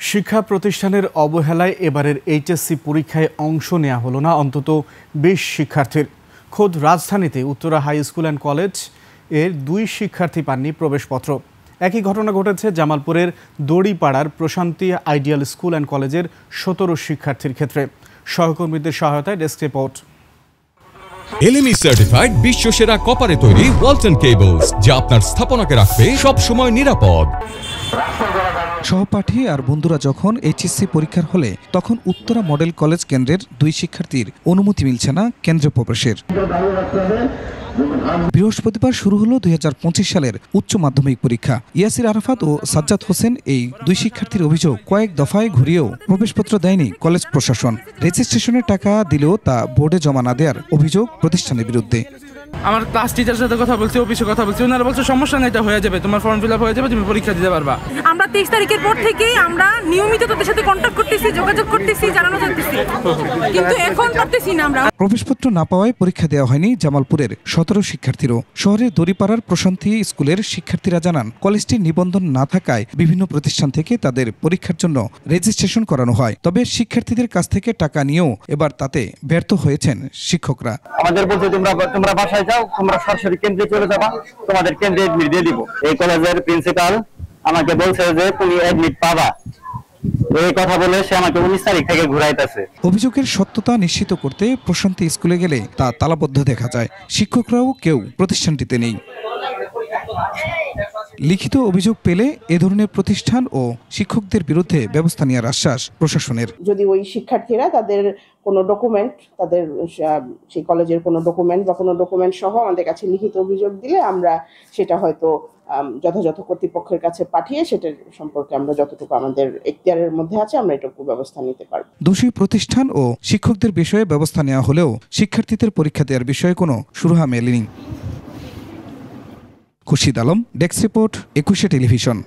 শিক্ষা প্রতিষ্ঠানের অবহেলায় এবারের এইচএসসি পরীক্ষায় অংশ নেওয়া হলো না অন্তত ২০ শিক্ষার্থীর। খোদ রাজধানীতে Uttara high school and college এর ২ শিক্ষার্থী পাননি প্রবেশপত্র। একই ঘটনা ঘটেছে জামালপুরের দড়িপাড়ার প্রশান্তি আইডিয়াল স্কুল অ্যান্ড কলেজের ১৭ শিক্ষার্থীর ক্ষেত্রে। সহকর্মীদের সহায়তায় ডেস্ক রিপোর্ট। এলএমই সার্টিফাইড বিশ্বসেরা কপারে তৈরি ওয়ালটন কেবলস, যা আপনার স্থাপনাকে রাখবে সব সময় নিরাপদ। সহপাঠী আর বন্ধুরা যখন এইচএসসি পরীক্ষার হলে তখন উত্তরা মডেল কলেজ কেন্দ্রের ২ শিক্ষার্থীর অনুমতি মিলছে না কেন্দ্রে প্রবেশের। বৃহস্পতিবার শুরু হলো ২০২৫ সালের উচ্চ মাধ্যমিক পরীক্ষা। ইয়াসির আরাফাত ও সাজ্জাদ হোসেন এই ২ শিক্ষার্থীর অভিযোগ, কয়েক দফায় ঘুরিয়েও প্রবেশপত্র দেয়নি কলেজ প্রশাসন। রেজিস্ট্রেশনের টাকা দিলেও তা বোর্ডে জমা না দেওয়ার অভিযোগ প্রতিষ্ঠানের বিরুদ্ধে। আমার ক্লাস টিচারের সাথে কথা বলছি, অফিসে কথা বলছি, ওনারা বলছে সমস্যা নেই, এটা হয়ে যাবে, তোমার ফর্ম ফিল আপ হয়ে যাবে, তুমি পরীক্ষা দিতে পারবা। আমরা ২৩ তারিখের পর থেকেই আমরা নিয়মিত তাদের সাথে কন্ট্যাক্ট করতেছি, যোগাযোগ করতেছি, জানানো যাচ্ছে, কিন্তু এখন পারতেছি না আমরা। প্রবেশপত্র না পাওয়ায় পরীক্ষা দেওয়া হয়নি জামালপুরের ১৭ শিক্ষার্থীরও। শহরের দড়িপাড়ার প্রশান্তি স্কুলের শিক্ষার্থীরা জানান, কলেজটির নিবন্ধন না থাকায় বিভিন্ন প্রতিষ্ঠান থেকে তাদের পরীক্ষার জন্য রেজিস্ট্রেশন করানো হয়। তবে শিক্ষার্থীদের কাছ থেকে টাকা নিয়েও এবার তাতে ব্যর্থ হয়েছেন শিক্ষকরা। আমাদের বলছে তোমরা বাসায় যাও, তোমরা সরাসরি কেন্দ্রে চলে যাবা, তোমাদের কেন্দ্রে এডমিট দিয়ে দিব। এই কলেজের প্রিন্সিপাল আমাকে বলছে যে তুমি এডমিট পাবা, এই কথা বলে সে আমাকে ১৯ তারিখ থেকে ঘুরাইতেছে। অভিযোগের সত্যতা নিশ্চিত করতে প্রশান্তি স্কুলে গেলে তা তালাবদ্ধ দেখা যায়। শিক্ষকরাও কেউ প্রতিষ্ঠানটিতে নেই। লিখিত অভিযোগ পেলে এ ধরনের প্রতিষ্ঠান ও শিক্ষকদের বিরুদ্ধে ব্যবস্থা নেওয়ার আশ্বাস প্রশাসনের। যদি ওই শিক্ষার্থীরা তাদের কোনো ডকুমেন্ট, তাদের সেই কলেজের কোনো ডকুমেন্ট বা কোনো ডকুমেন্ট সহ আমাদের কাছে লিখিত অভিযোগ দিলে আমরা সেটা হয়তো যথাযথ কর্তৃপক্ষের কাছে পাঠিয়ে সেটার সম্পর্কে আমরা যতটুকু আমাদের এখতিয়ারের মধ্যে আছে আমরা এটুকু ব্যবস্থা নিতে পারব। দোষী প্রতিষ্ঠান ও শিক্ষকদের বিষয়ে ব্যবস্থা নেওয়া হলেও শিক্ষার্থীদের পরীক্ষা দেওয়ার বিষয়ে কোনো সুরাহা মেলেনি। Khurshid Alam, desk report, ২১ television.